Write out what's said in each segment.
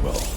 well.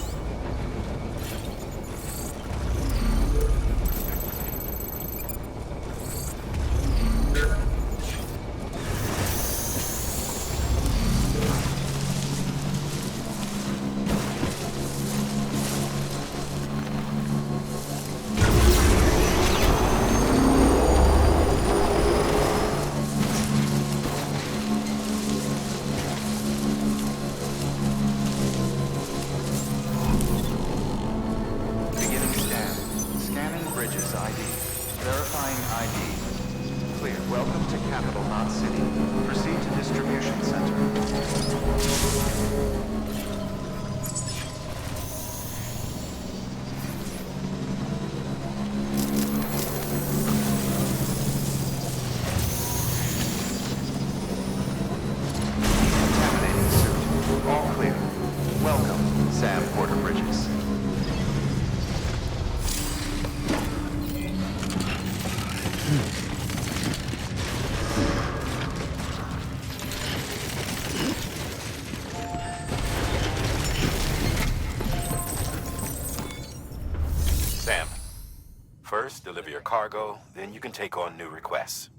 First, deliver your cargo, then you can take on new requests.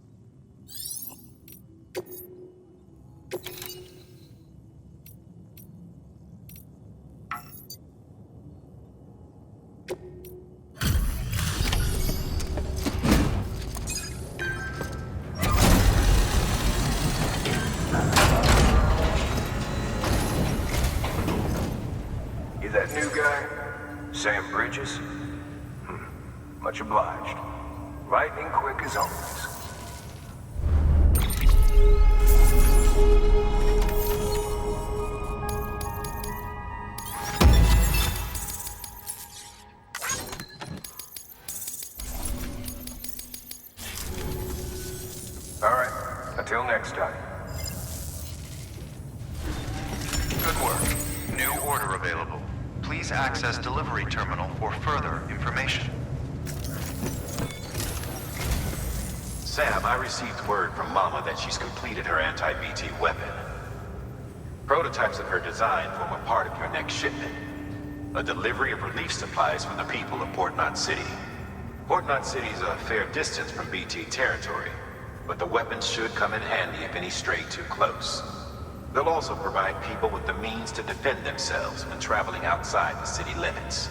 You that new guy? Sam Bridges? Much obliged. Lightning quick as always. All right, until next time. Good work. New order available. Please access delivery terminal for further information. Sam, I received word from Mama that she's completed her anti-BT weapon. Prototypes of her design form a part of your next shipment. A delivery of relief supplies for the people of Port Knot City. Port Knot City is a fair distance from BT territory, but the weapons should come in handy if any stray too close. They'll also provide people with the means to defend themselves when traveling outside the city limits.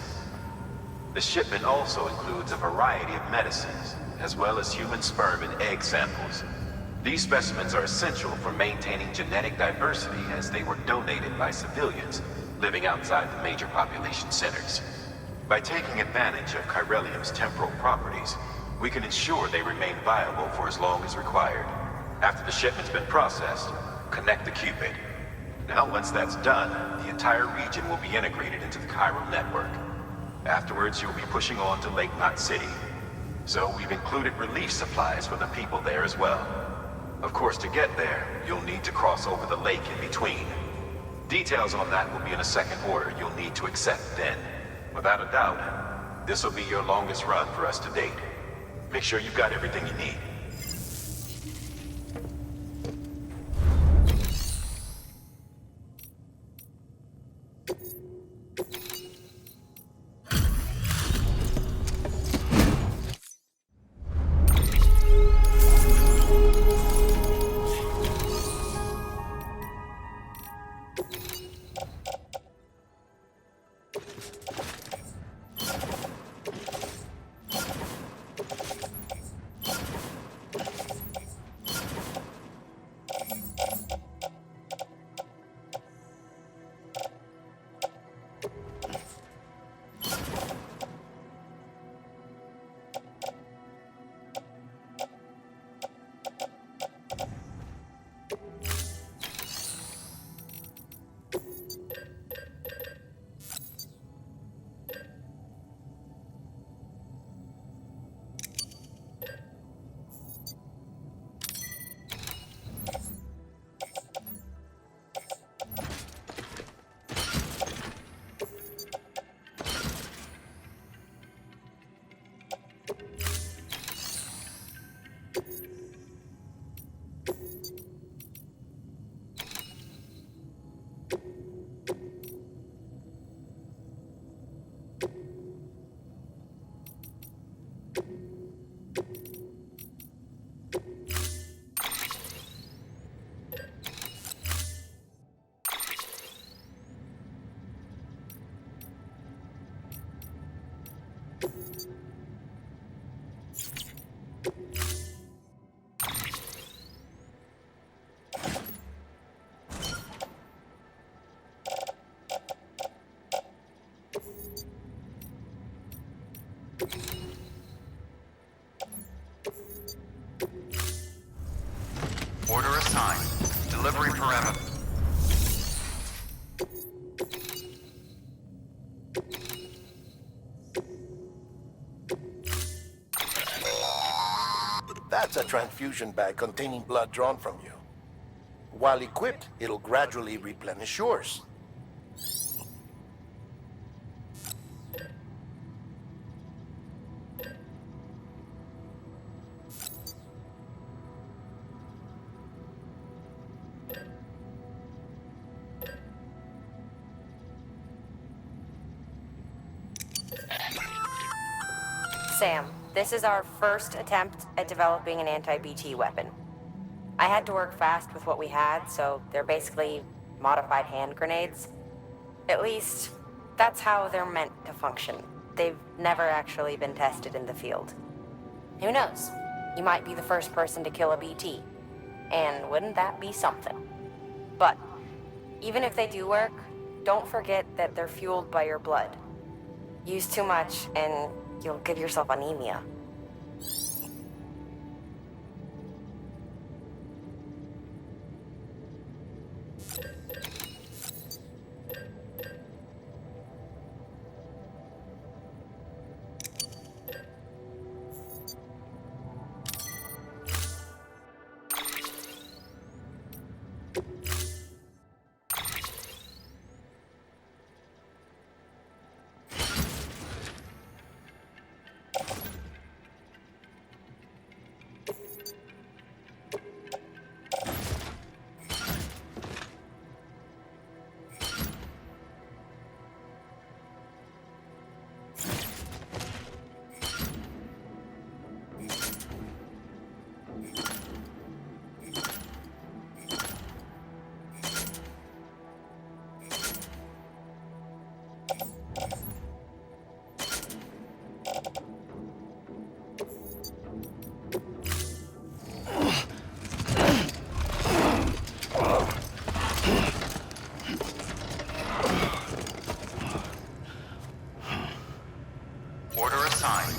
The shipment also includes a variety of medicines, as well as human sperm and egg samples. These specimens are essential for maintaining genetic diversity as they were donated by civilians living outside the major population centers. By taking advantage of chiralium's temporal properties, we can ensure they remain viable for as long as required. After the shipment's been processed, connect the Cupid. Now once that's done, the entire region will be integrated into the chiral network. Afterwards, you'll be pushing on to Lake Knot City. So we've included relief supplies for the people there as well. Of course, to get there, you'll need to cross over the lake in between. Details on that will be in a second order you'll need to accept then. Without a doubt, this will be your longest run for us to date. Make sure you've got everything you need. Order assigned. Delivery parameter. That's a transfusion bag containing blood drawn from you. While equipped, it'll gradually replenish yours. Sam, this is our first attempt at developing an anti-BT weapon. I had to work fast with what we had, so they're basically modified hand grenades. At least, that's how they're meant to function. They've never actually been tested in the field. Who knows? You might be the first person to kill a BT. And wouldn't that be something? But, even if they do work, don't forget that they're fueled by your blood. Use too much, and you'll give yourself anemia. Order assigned.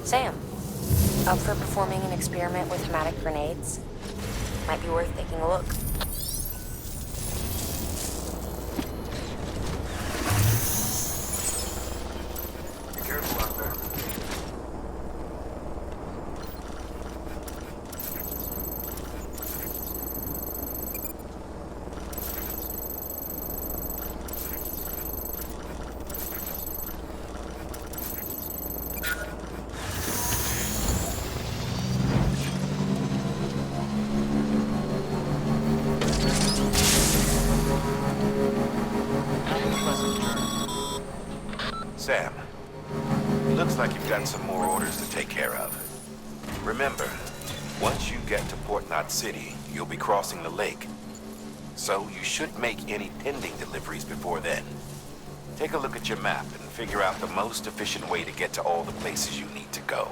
Sam, up for performing an experiment with hematic grenades? Might be worth taking a look. Be careful out there. Sam, looks like you've got some more orders to take care of. Remember, once you get to Port Knot City, you'll be crossing the lake. So you shouldn't make any pending deliveries before then. Take a look at your map and figure out the most efficient way to get to all the places you need to go.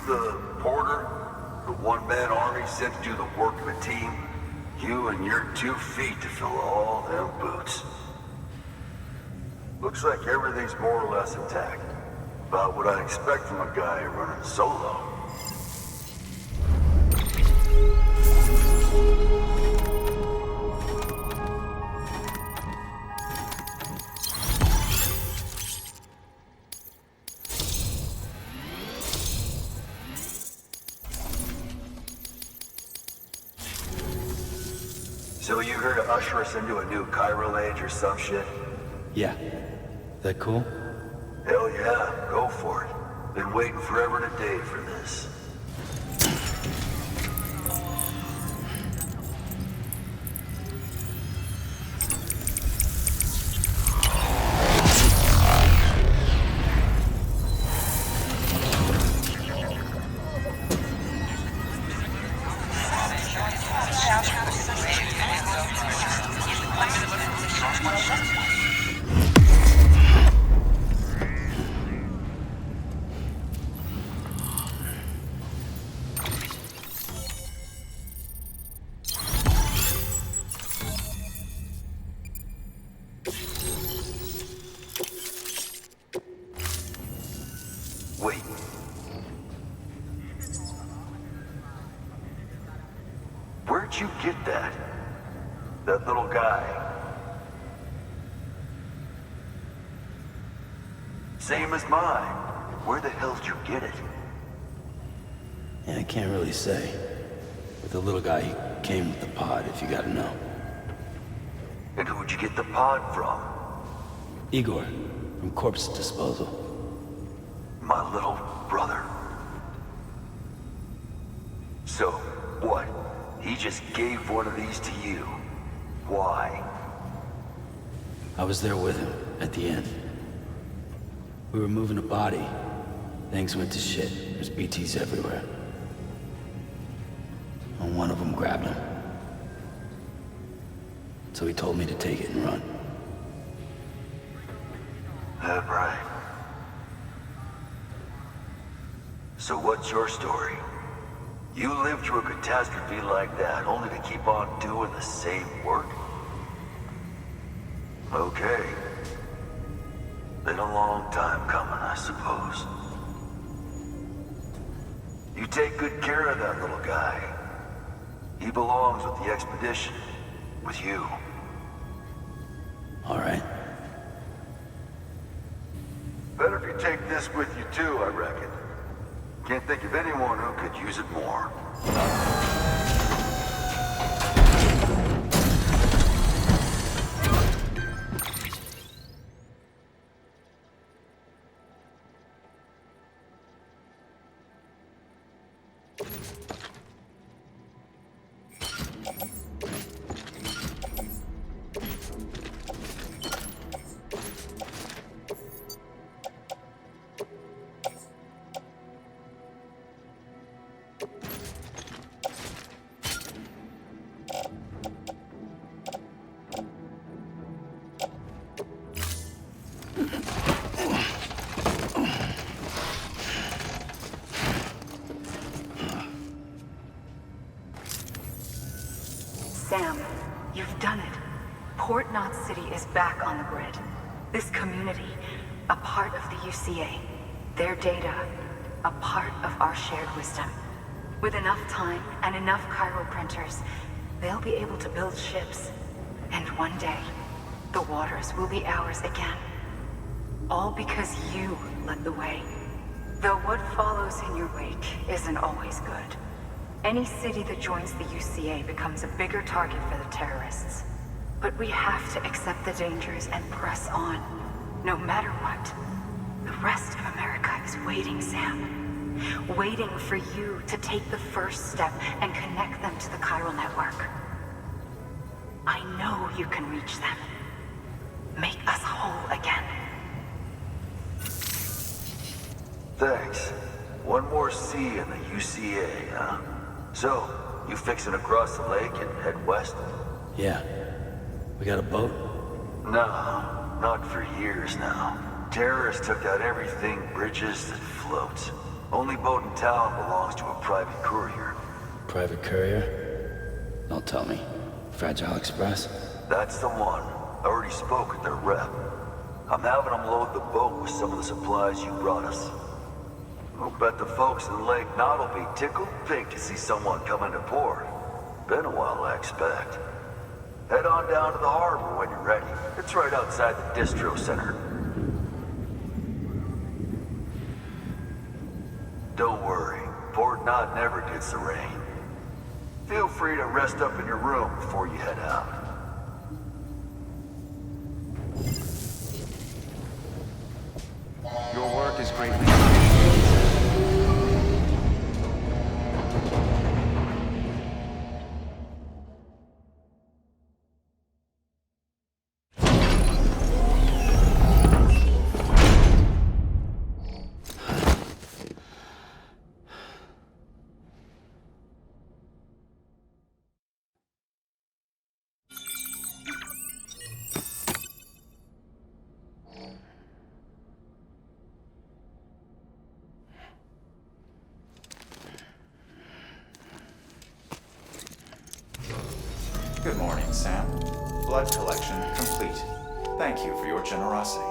the porter? The one-man army sent to do the work of a team? You and your 2 feet to fill all them boots. Looks like everything's more or less intact. About what I expect from a guy running solo. So you here to usher us into a new chiral age or some shit? Yeah. That cool? Hell yeah, go for it. Been waiting forever and a day for this. Wait. Where'd you get that? That little guy? Same as mine. Where the hell did you get it? Yeah, I can't really say. But the little guy, he came with the pod, if you gotta know. And who'd you get the pod from? Igor, from Corpse Disposal. My little brother. So, what? He just gave one of these to you. Why? I was there with him, at the end. We were moving a body. Things went to shit. There's BTs everywhere. And one of them grabbed him. So he told me to take it and run. That right. So what's your story? You lived through a catastrophe like that, only to keep on doing the same work? Okay. Been a long time coming, I suppose. You take good care of that little guy. He belongs with the expedition. With you. All right. Better if you take this with you too, I reckon. Can't think of anyone who could use it more. Sam, you've done it. Port Knot City is back on the grid. This community, a part of the UCA. Their data, a part of our shared wisdom. With enough time and enough chiral printers, they'll be able to build ships. And one day, the waters will be ours again. All because you led the way. Though what follows in your wake isn't always good. Any city that joins the UCA becomes a bigger target for the terrorists. But we have to accept the dangers and press on, no matter what. The rest of America is waiting, Sam. Waiting for you to take the first step and connect them to the chiral network. I know you can reach them. Make us whole again. Thanks. One more C in the UCA, huh? So, you fixing to cross the lake and head west? Yeah. We got a boat? No, not for years now. Terrorists took out everything bridges that floats. Only boat in town belongs to a private courier. Private courier? Don't tell me. Fragile Express? That's the one. I already spoke with their rep. I'm having them load the boat with some of the supplies you brought us. I'll bet the folks in Lake Knot will be tickled pink to see someone come into port. Been a while, I expect. Head on down to the harbor when you're ready. It's right outside the distro center. Don't worry, Port Knot never gets the rain. Feel free to rest up in your room before you head out. Your work is greatly appreciated. Good morning, Sam. Blood collection complete. Thank you for your generosity.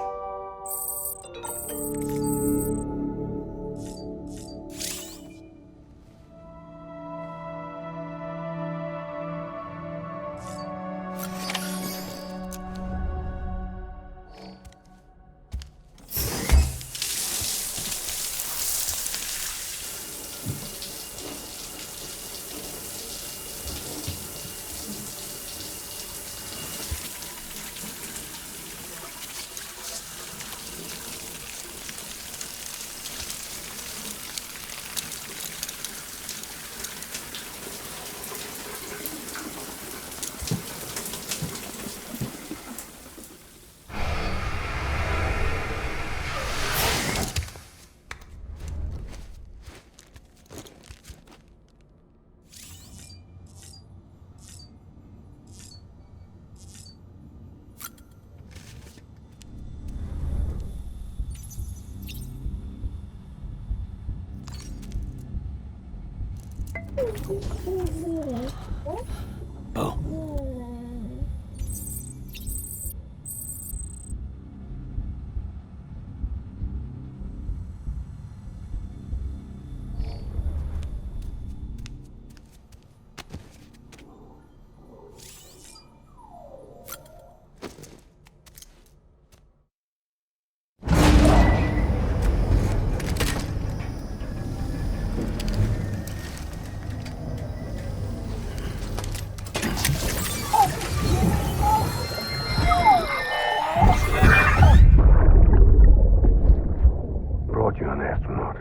Oh. Brought you an astronaut.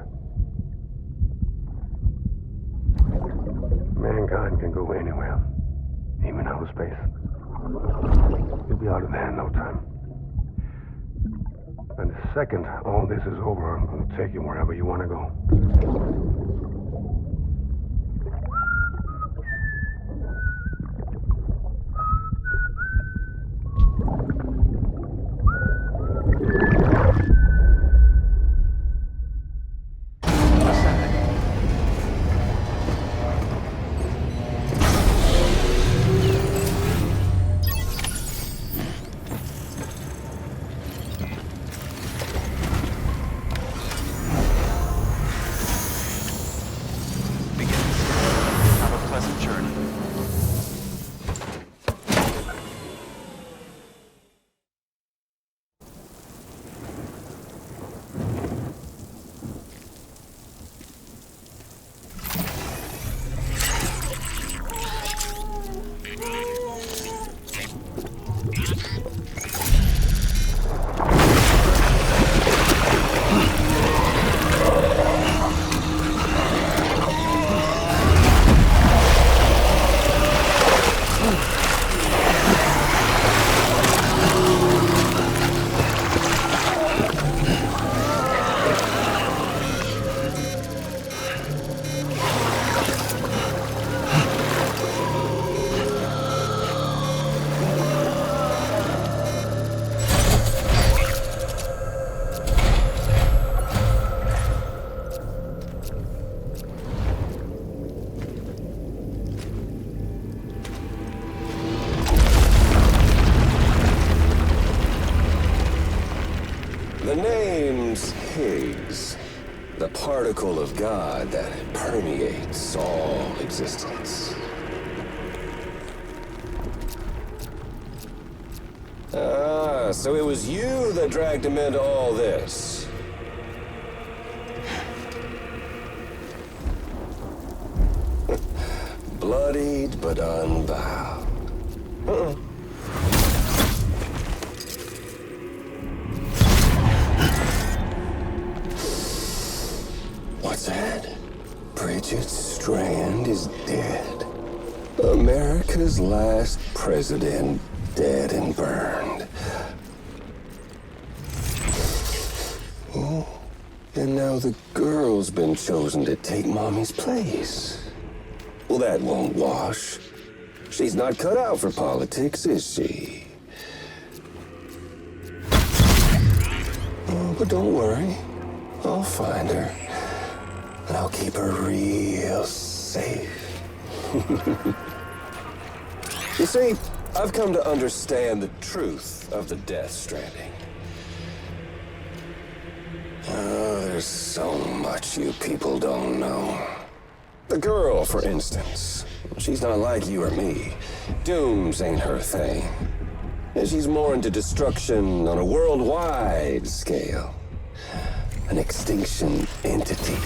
Mankind can go anywhere, even outer space. You'll be out of there in no time. And the second all this is over, I'm going to take you wherever you want to go. The name's Higgs. The particle of God that permeates all existence. Ah, so it was you that dragged him into all this. Bloodied but unbowed. What's that? Bridget Strand is dead. America's last president dead and burned. Oh, and now the girl's been chosen to take Mommy's place. Well, that won't wash. She's not cut out for politics, is she? Oh, but don't worry. I'll find her. And I'll keep her real safe. You see, I've come to understand the truth of the Death Stranding. Oh, there's so much you people don't know. The girl, for instance, she's not like you or me. Dooms ain't her thing. And she's more into destruction on a worldwide scale. An extinction entity.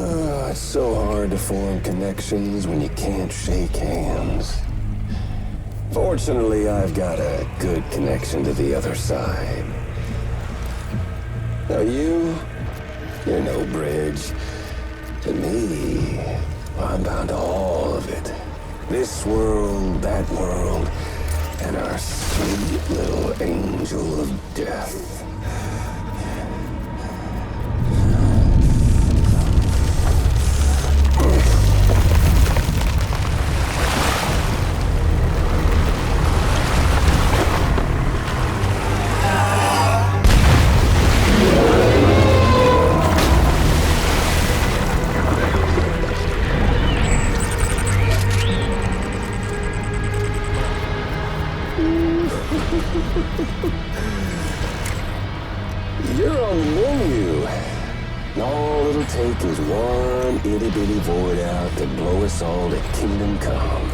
Oh, it's so hard to form connections when you can't shake hands. Fortunately, I've got a good connection to the other side. Now you're no bridge. To me, I'm bound to all of it. This world, that world, and our sweet little angel of death. You're on the menu. And all it'll take is one itty-bitty void out to blow us all to kingdom come.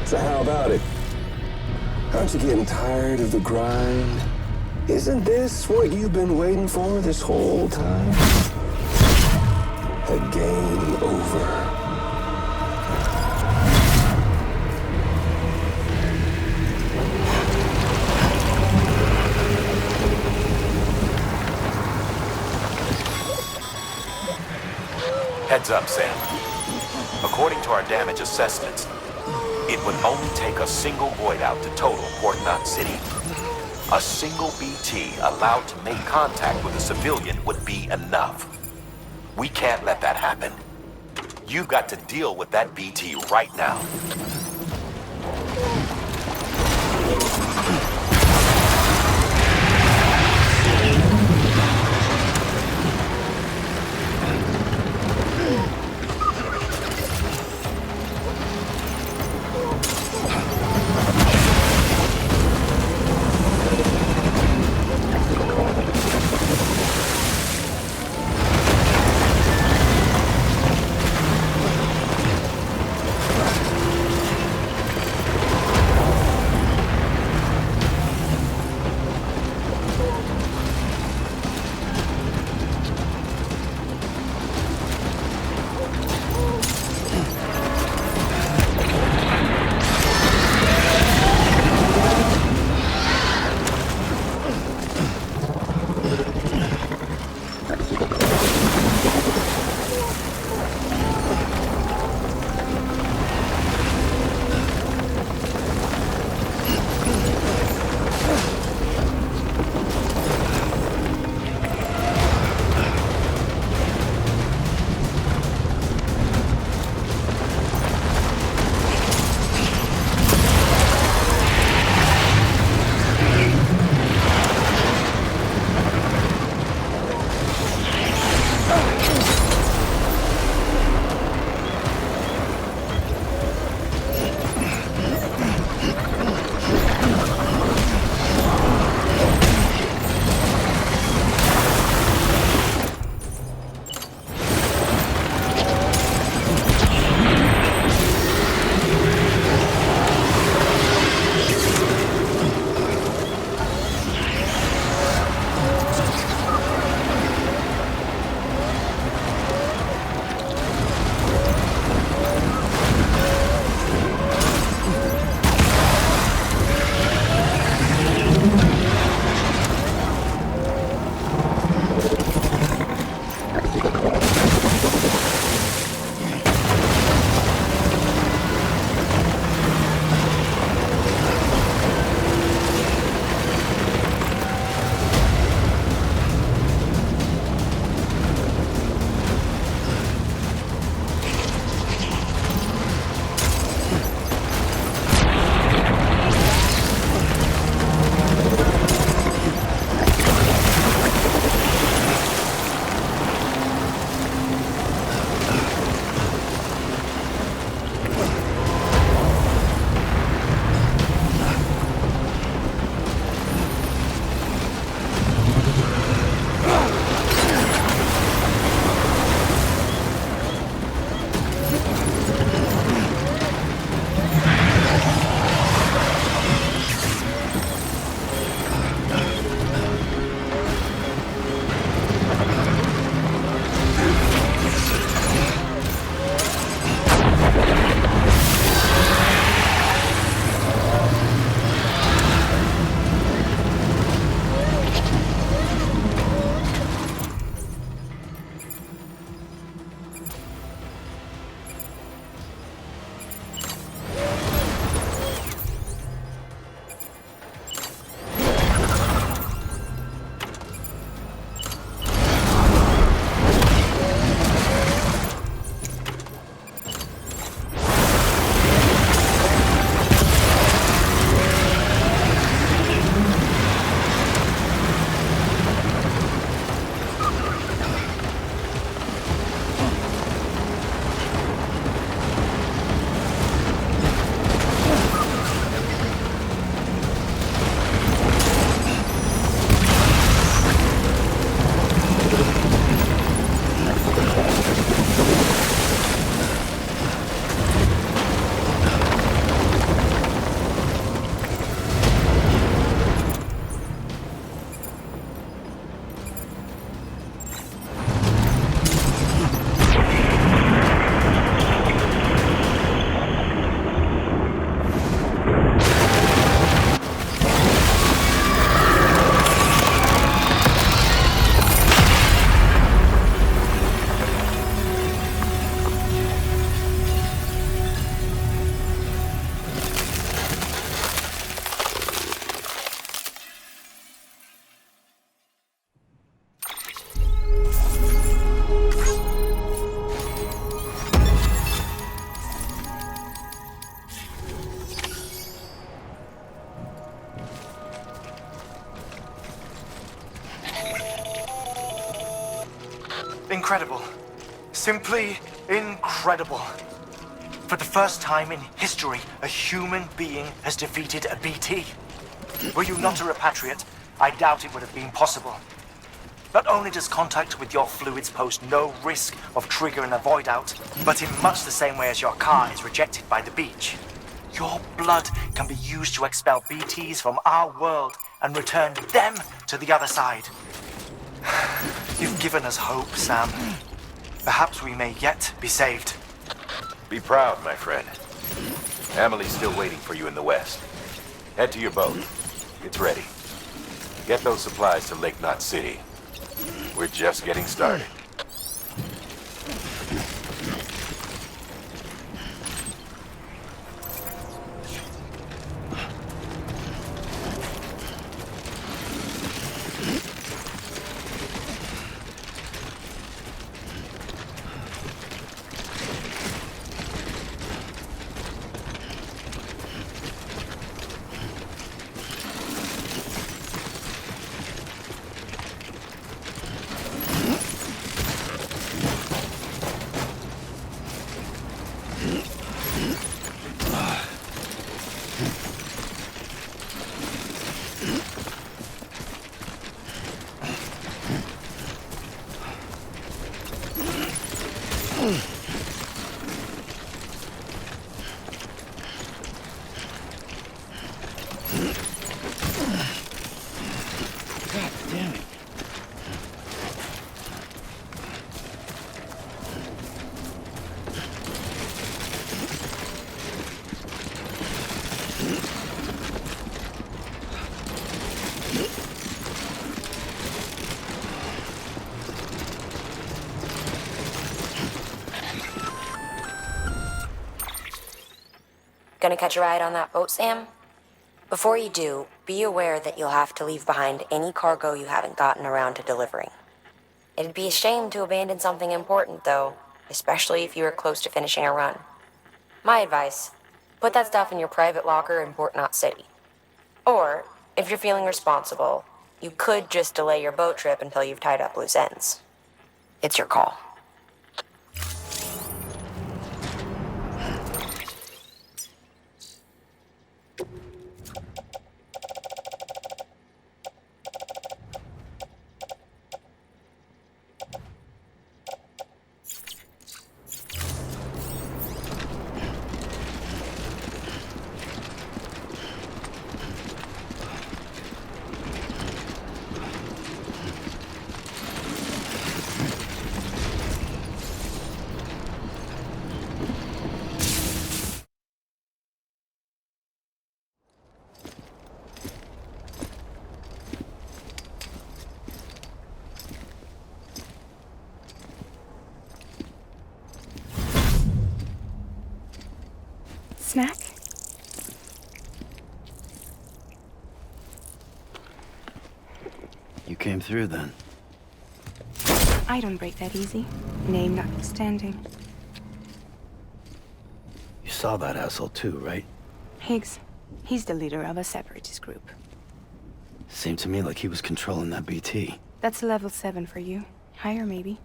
So how about it? Aren't you getting tired of the grind? Isn't this what you've been waiting for this whole time? A game over. Heads up, Sam. According to our damage assessments, it would only take a single void out to total Port-Knot City. A single BT allowed to make contact with a civilian would be enough. We can't let that happen. You've got to deal with that BT right now. incredible. Simply incredible. For the first time in history, a human being has defeated a BT. Were you not a repatriate, I doubt it would have been possible. Not only does contact with your fluids pose no risk of triggering a void out, but in much the same way as your car is rejected by the beach. Your blood can be used to expel BTs from our world and return them to the other side. You've given us hope, Sam. Perhaps we may yet be saved. Be proud, my friend. Amelie's still waiting for you in the west. Head to your boat. It's ready. Get those supplies to Lake Knot City. We're just getting started. Gonna catch a ride on that boat, Sam? Before you do, be aware that you'll have to leave behind any cargo you haven't gotten around to delivering. It'd be a shame to abandon something important, though, especially if you were close to finishing a run. My advice, put that stuff in your private locker in Port Knot City. Or, if you're feeling responsible, you could just delay your boat trip until you've tied up loose ends. It's your call. Snack? You came through then. I don't break that easy. Name notwithstanding. You saw that asshole too, right? HIGGS. He's the leader of a separatist group. Seemed to me like he was controlling that BT. That's level 7 for you. Higher, maybe.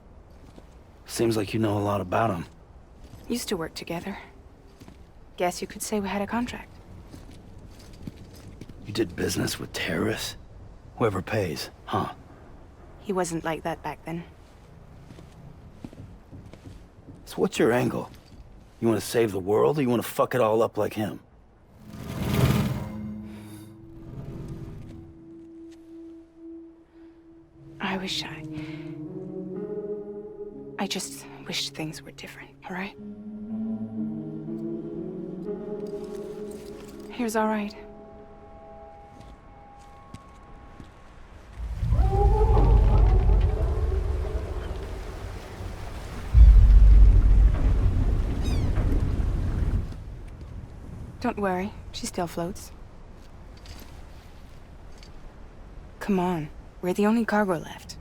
Seems like you know a lot about him. Used to work together. Guess you could say we had a contract. You did business with terrorists? Whoever pays, huh? He wasn't like that back then. So what's your angle? You want to save the world, or you want to fuck it all up like him? I just wish things were different, all right? Here's all right. Don't worry, she still floats. Come on, we're the only cargo left.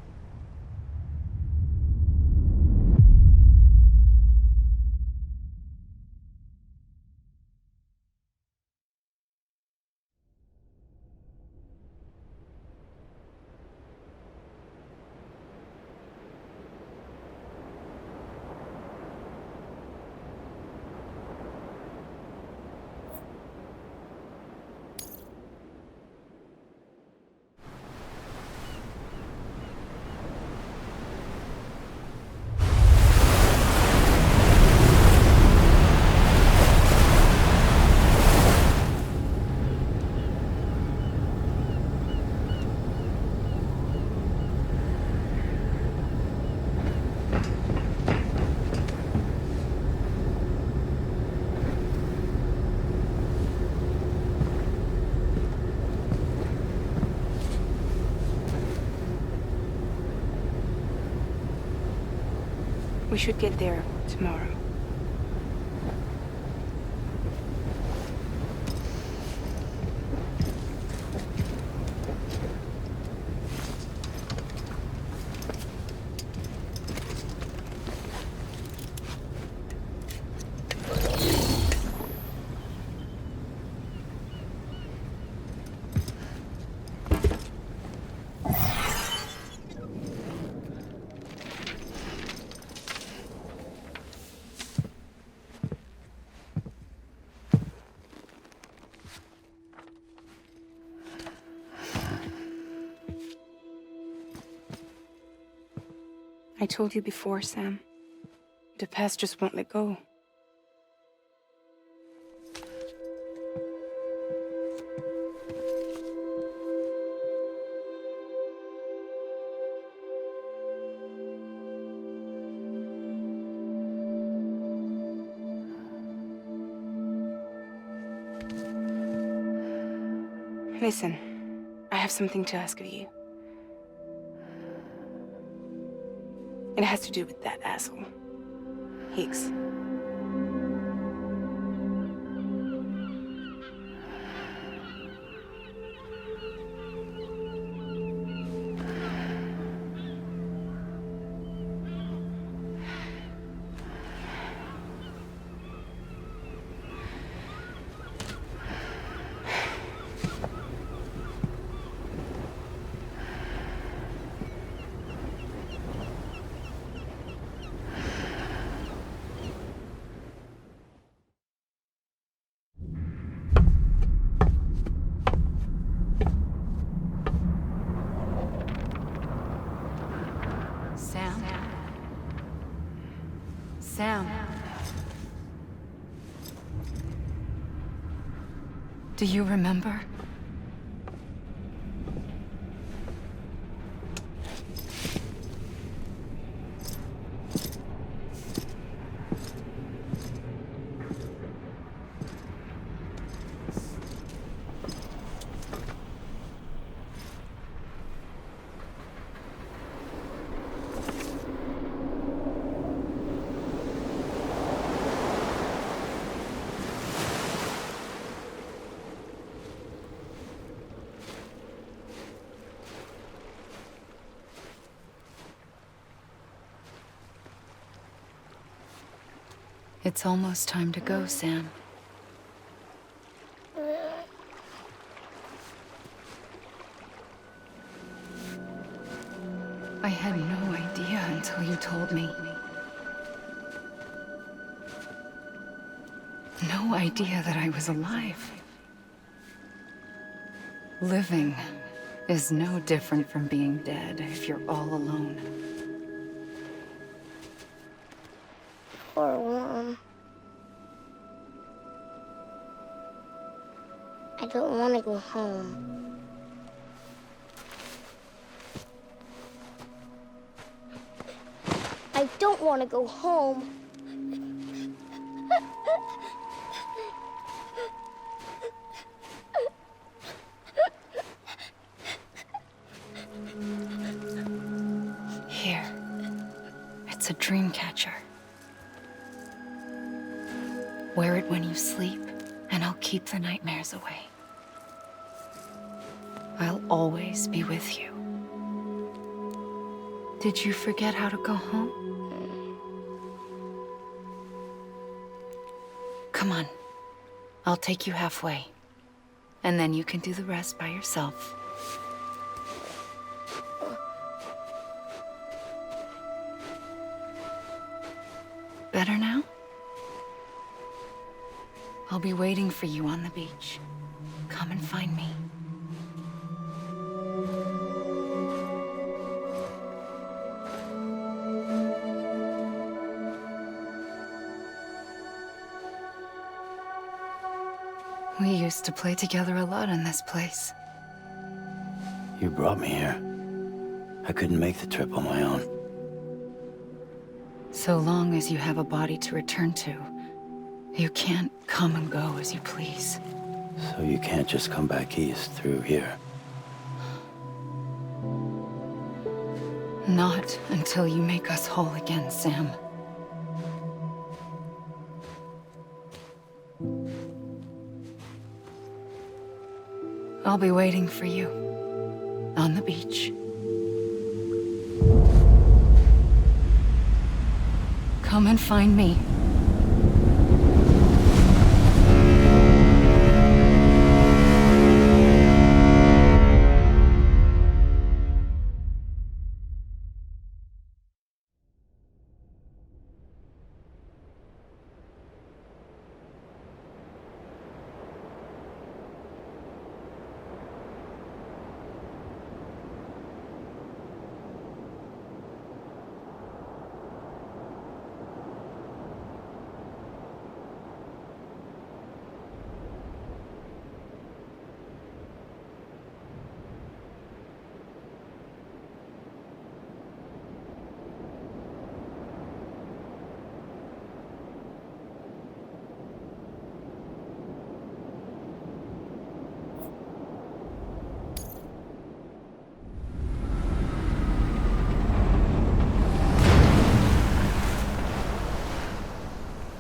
should get there tomorrow. I told you before, Sam. The past just won't let go. Listen, I have something to ask of you. It has to do with that asshole, Higgs. Sam. Do you remember? It's almost time to go, Sam. I had no idea until you told me. No idea that I was alive. Living is no different from being dead if you're all alone. Poor Mom. I don't want to go home. I don't want to go home. Here. It's a dream catcher. Wear it when you sleep, and I'll keep the nightmares away. I'll always be with you. Did you forget how to go home? Come on. I'll take you halfway. And then you can do the rest by yourself. Better now? I'll be waiting for you on the beach. Come and find me. We used to play together a lot in this place. You brought me here. I couldn't make the trip on my own. So long as you have a body to return to, you can't come and go as you please. So you can't just come back east through here? Not until you make us whole again, Sam. I'll be waiting for you. On the beach. Come and find me.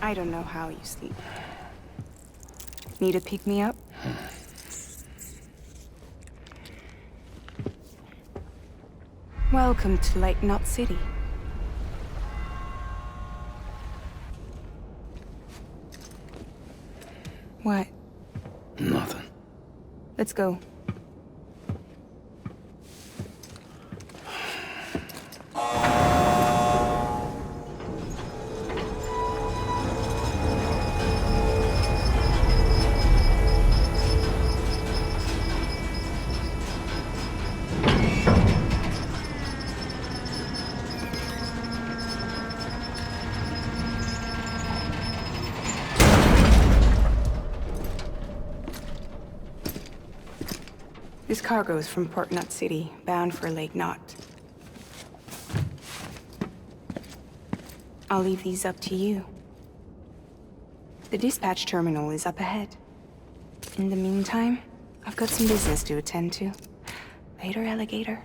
I don't know how you sleep. Need to pick me up? Welcome to Lake Knot City. What? Nothing. Let's go. This cargo is from Port Knot City, bound for Lake Knot. I'll leave these up to you. The dispatch terminal is up ahead. In the meantime, I've got some business to attend to. Later, alligator.